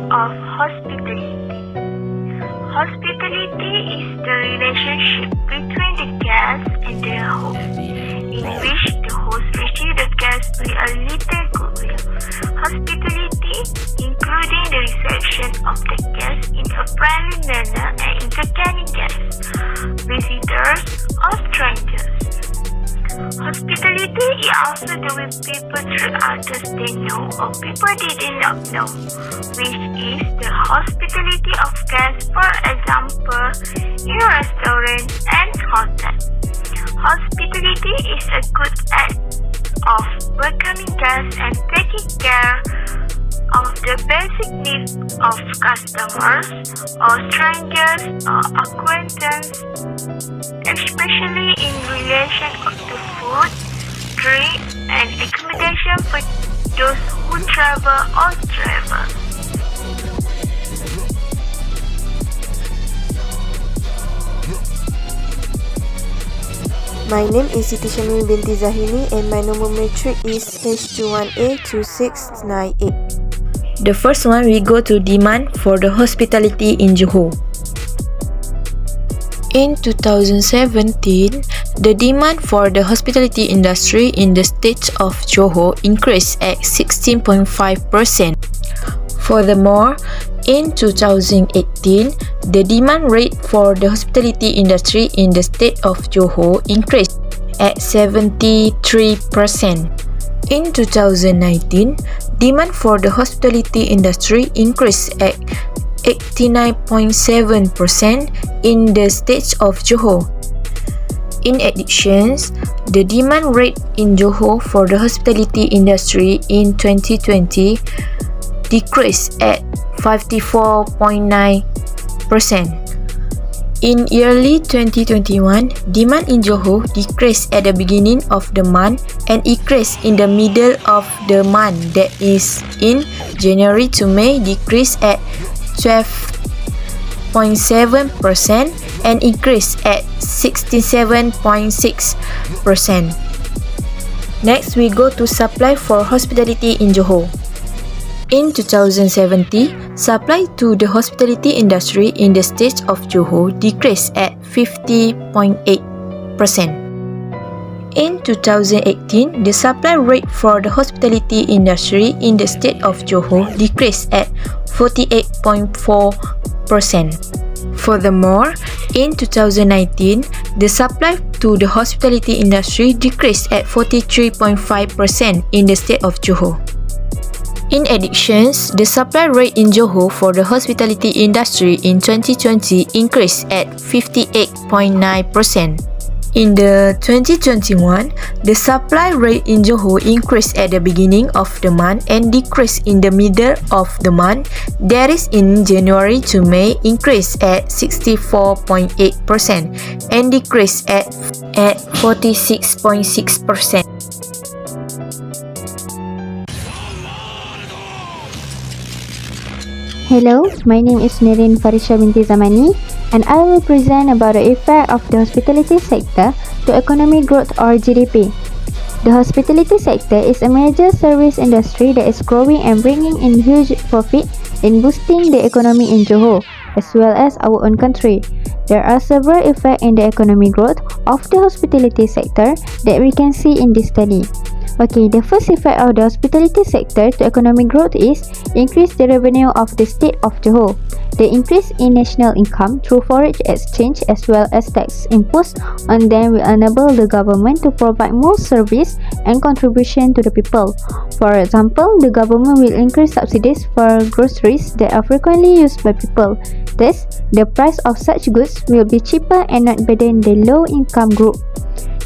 of hospitality. Hospitality is the relationship between the guest and their host, in which the host receives the guest with a little goodwill. Hospitality, including the reception of the guest in a friendly manner and entertaining guests, visitors, or strangers. Hospitality is also the way people treat others they know or people they did not know, which is the hospitality of guests, for example, in restaurants and hotels. Hospitality is a good act of welcoming guests and taking care of the basic needs of customers or strangers or acquaintances, especially in relation to food, drink, and accommodation for those who travel or travel. My name is SYAMIMI binti ZAHINI and my normal matric is HFT10403-IMPLICATIONS. The first one, we go to demand for the hospitality in Johor. In 2017, the demand for the hospitality industry in the state of Johor increased at 16.5%. Furthermore, in 2018, the demand rate for the hospitality industry in the state of Johor increased at 73%. In 2019, demand for the hospitality industry increased at 89.7% in the state of Johor. In addition, the demand rate in Johor for the hospitality industry in 2020 decreased at 54.9%. In early 2021, demand in Johor decreased at the beginning of the month and increased in the middle of the month, that is, in January to May, decreased at 12.7% and increased at 67.6%. Next, we go to supply for hospitality in Johor. In 2017, supply to the hospitality industry in the state of Johor decreased at 50.8%. In 2018, the supply rate for the hospitality industry in the state of Johor decreased at 48.4%. Furthermore, in 2019, the supply to the hospitality industry decreased at 43.5% in the state of Johor. In addition, the supply rate in Johor for the hospitality industry in 2020 increased at 58.9%. In the 2021, the supply rate in Johor increased at the beginning of the month and decreased in the middle of the month, that is, in January to May, increased at 64.8% and decreased at 46.6%. Hello, my name is NUREEN FARISHA binti ZAMANI and I will present about the effect of the hospitality sector to economic growth or GDP. The hospitality sector is a major service industry that is growing and bringing in huge profit in boosting the economy in Johor as well as our own country. There are several effects in the economic growth of the hospitality sector that we can see in this study. Okay, the first effect of the hospitality sector to economic growth is increase the revenue of the state of Johor. The increase in national income through foreign exchange as well as tax imposed on them will enable the government to provide more service and contribution to the people. For example, the government will increase subsidies for groceries that are frequently used by people. Thus, the price of such goods will be cheaper and not burden the low-income group.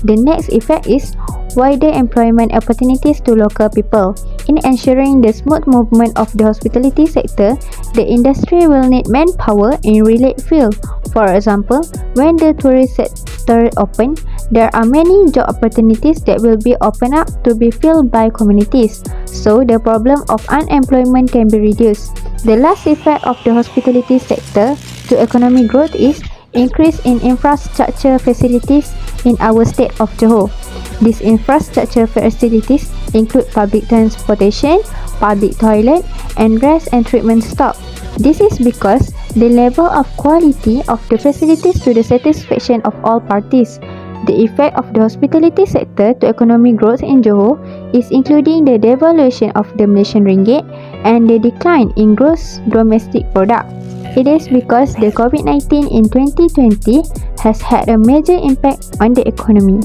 The next effect is wider employment opportunities to local people. In ensuring the smooth movement of the hospitality sector, the industry will need manpower in related field. For example, when the tourist sector open, there are many job opportunities that will be opened up to be filled by communities. So, the problem of unemployment can be reduced. The last effect of the hospitality sector to economic growth is increase in infrastructure facilities in our state of Johor. These infrastructure facilities include public transportation, public toilet, and rest and treatment stop. This is because the level of quality of the facilities to the satisfaction of all parties. The effect of the hospitality sector to economic growth in Johor is including the devaluation of the Malaysian ringgit and the decline in gross domestic product. It is because the COVID-19 in 2020 has had a major impact on the economy.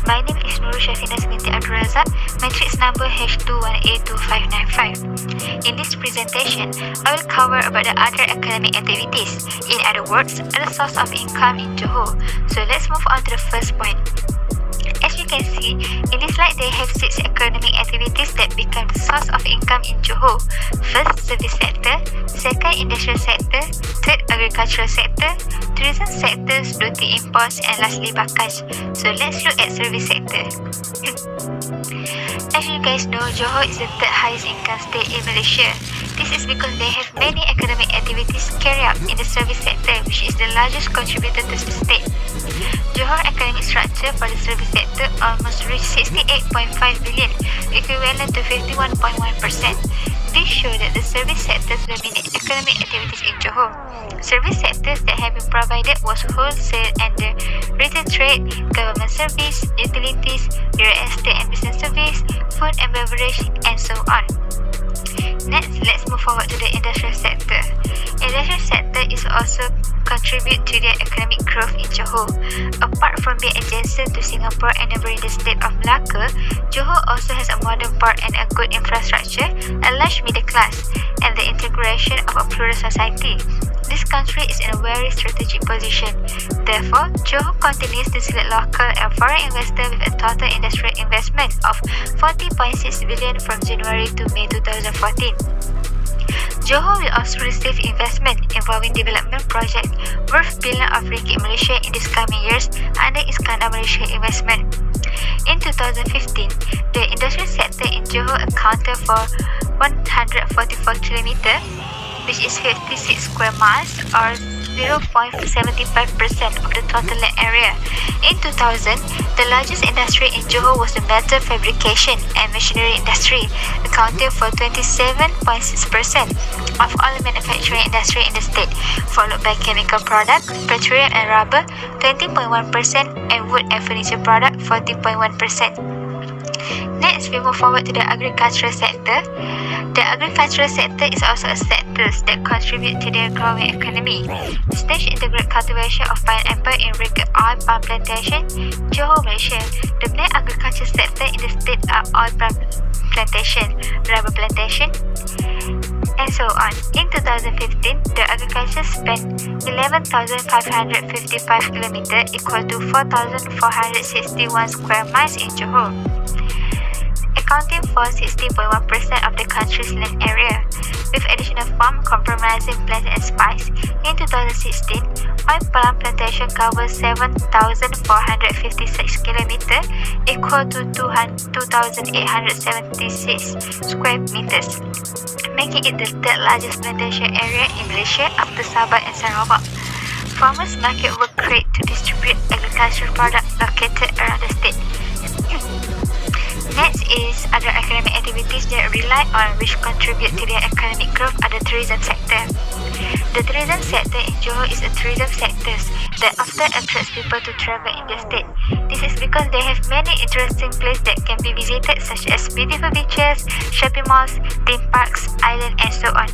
My name is NURUL SHAFINAZ binti RAZAK, matrix number HFT10403-IMPLICATIONS. In this presentation, I will cover about the other academic activities, in other words, other source of income in Johor. So let's move on to the first point. As you can see, in this slide they have 6 academic activities that become the source of income in Johor. First, service sector, second, industrial sector, third, agricultural sector, tourism sectors, duty imports, and lastly, bakas. So let's look at service sector. As you guys know, Johor is the third highest income state in Malaysia. This is because they have many academic activities carried out in the service sector, which is the largest contributor to the state. Johor academic structure for the service sector almost reached 68.5 billion, equivalent to 51.1%. This shows that the service sectors dominate economic activities in Johor. Service sectors that have been provided was wholesale and the retail trade, government service, utilities, real estate and business service, food and beverage, and so on. Next, let's move forward to the industrial sector. Industrial sector is also contribute to the economic growth in Johor. Apart from being adjacent to Singapore and neighboring the state of Malacca, Johor also has a modern port and a good infrastructure, a large middle class, and the integration of a plural society. This country is in a very strategic position. Therefore, Johor continues to select local and foreign investors with a total industrial investment of 40.6 billion from January to May 2014. Johor will also receive investment involving development projects worth billions of ringgit Malaysia in these coming years under its Canada Malaysia investment. In 2015, the industrial sector in Johor accounted for 144 km, which is 56 square miles or 0.75% of the total land area. In 2000, the largest industry in Johor was the metal fabrication and machinery industry, accounting for 27.6% of all the manufacturing industry in the state, followed by chemical products, petroleum and rubber, 20.1%, and wood and furniture product, 40.1%. Next, we move forward to the agricultural sector. The agricultural sector is also a sector that contributes to the growing economy. Stage integrated cultivation of pineapple in regard oil palm plantation, Johor, Malaysia. The main agricultural sector in the state are oil palm plantation, rubber plantation, and so on. In 2015, the agriculture spent 11,555 km equal to 4,461 square miles in Johor, accounting for 60.1% of the country's land area, with additional farm comprising plants and spice. In 2016, oil palm plantation covers 7,456 km, equal to 2,876 square meters, making it the third largest plantation area in Malaysia after Sabah and Sarawak. Farmers market were created to distribute agricultural products located around the state. Next is other academic activities that rely on which contribute to the economic growth are the tourism sector. The tourism sector in Johor is a tourism sector that often attracts people to travel in the state. This is because they have many interesting places that can be visited, such as beautiful beaches, shopping malls, theme parks, islands, and so on.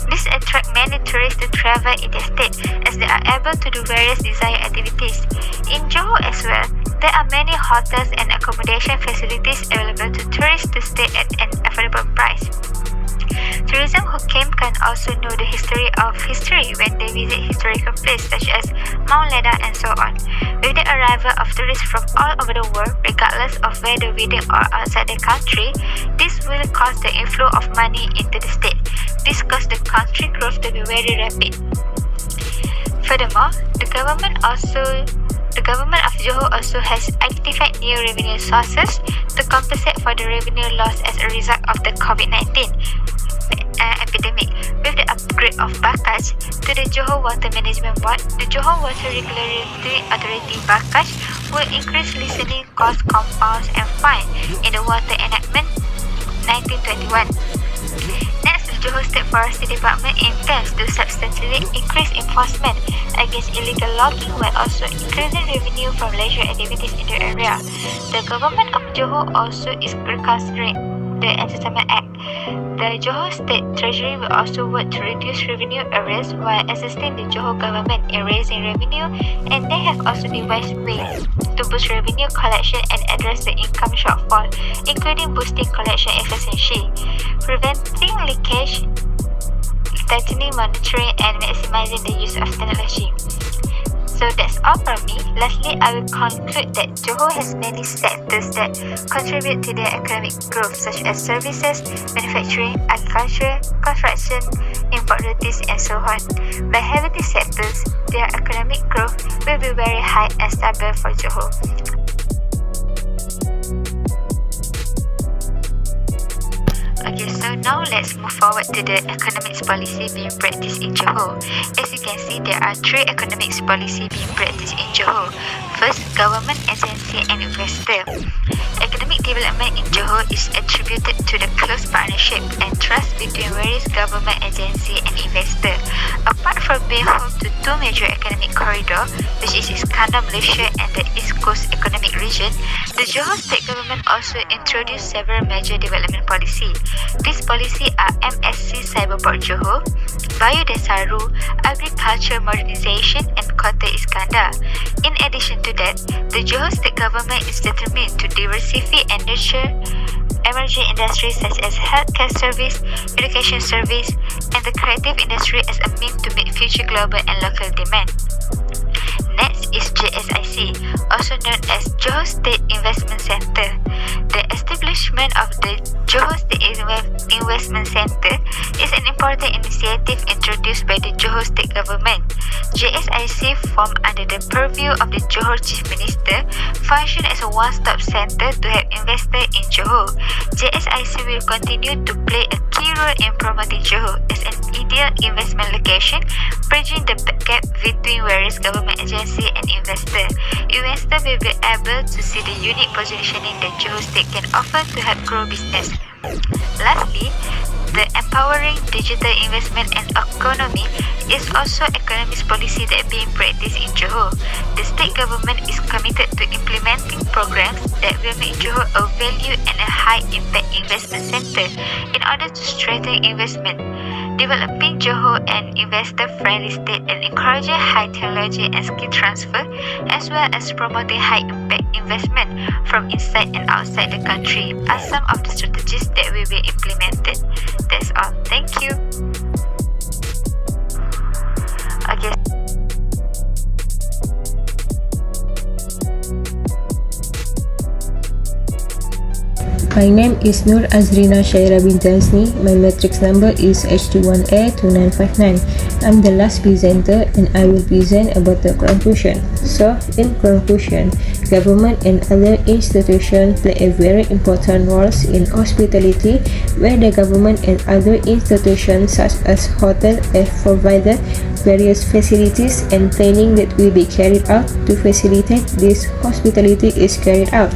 This attracts many tourists to travel in the state as they are able to do various desired activities. In Johor as well, there are many hotels and accommodation facilities available to tourists to stay at an affordable price. Tourism who came can also know the history when they visit historical places such as Mount Leda and so on. With the arrival of tourists from all over the world, regardless of whether within or outside the country, this will cause the inflow of money into the state. This causes the country growth to be very rapid. Furthermore, the government of Johor also has identified new revenue sources to compensate for the revenue loss as a result of the COVID-19. epidemic. With the upgrade of Bakaj to the Johor Water Management Board, the Johor Water Regulatory Authority Bakaj will increase listening cost, compounds and fine in the Water Enactment 1921. Next, the Johor State Forestry Department intends to substantially increase enforcement against illegal logging while also increasing revenue from leisure activities in the area. The government of Johor also is reconsidering the Entertainment Act. The Johor State Treasury will also work to reduce revenue arrears while assisting the Johor government in raising revenue, and they have also devised ways to boost revenue collection and address the income shortfall, including boosting collection efficiency, preventing leakage, tightening monitoring, and maximizing the use of technology. So that's all from me. Lastly, I will conclude that Johor has many sectors that contribute to their economic growth, such as services, manufacturing, agriculture, construction, import duties, and so on. By having these sectors, their economic growth will be very high and stable for Johor. Okay, so now let's move forward to the economics policy being practiced in Johor. As you can see, there are three economics policy being practiced in Johor. First, government, agency and investor. Economic development in Johor is attributed to the close partnership and trust between various government agency and investor. Apart from being home to two major economic corridors, which is Iskandar Malaysia and the East Coast Economic Region, the Johor State Government also introduced several major development policies. These policies are MSC Cyberport Johor, Biodesaru, Agriculture Modernization and Kota Iskandar. In addition to that, the Johor State Government is determined to diversify and nurture emerging industries such as healthcare service, education service, and the creative industry as a means to meet future global and local demand. Next is JSIC, also known as Johor State Investment Centre. The establishment of the Johor State Investment Centre is an important initiative introduced by the Johor State Government. JSIC formed under the purview of the Johor Chief Minister, function as a one-stop centre to help investors in Johor. JSIC will continue to play a key role in promoting Johor as an ideal investment location, bridging the gap between various government agencies and investors. Investors will be able to see the unique positioning that Johor State can offer to help grow business. Lastly, the empowering digital investment and economy is also economics policy that being practiced in Johor. The state government is committed to implementing programs that will make Johor a value and a high impact investment center in order to strengthen investment, developing Johor an investor-friendly state and encouraging high technology and skill transfer, as well as promoting high impact investment from inside and outside the country are some of the strategies that will be implemented. That's all. Thank you. Okay. My name is Nur AZRINA SHAERA binti AZNI. My matrix number is HFT10403-IMPLICATIONS. I'm the last presenter and I will present about the conclusion. So, in conclusion, government and other institutions play a very important role in hospitality, where the government and other institutions such as hotels have provided various facilities and training that will be carried out to facilitate this hospitality is carried out.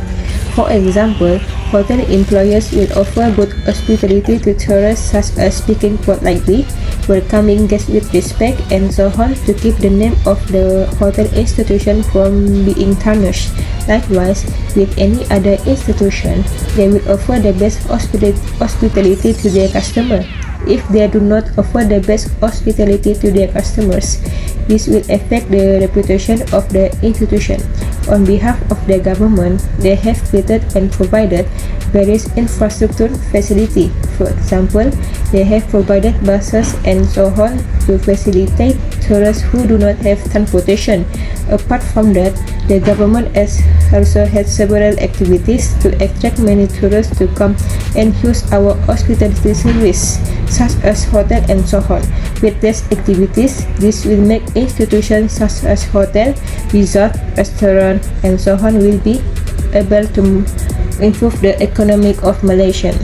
For example, hotel employers will offer good hospitality to tourists such as speaking politely, welcoming guests with respect, and so on to keep the name of the hotel institution from being tarnished. Likewise, with any other institution, they will offer the best hospitality to their customer. If they do not offer the best hospitality to their customers, this will affect the reputation of the institution. On behalf of the government, they have created and provided various infrastructure facility. For example, they have provided buses and so on to facilitate tourists who do not have transportation. Apart from that, the government has also had several activities to attract many tourists to come and use our hospitality service, such as hotel and so on. With these activities, this will make institutions such as hotel, resort, restaurant, and so on will be able to improve the economic of Malaysia.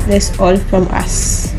That's all from us.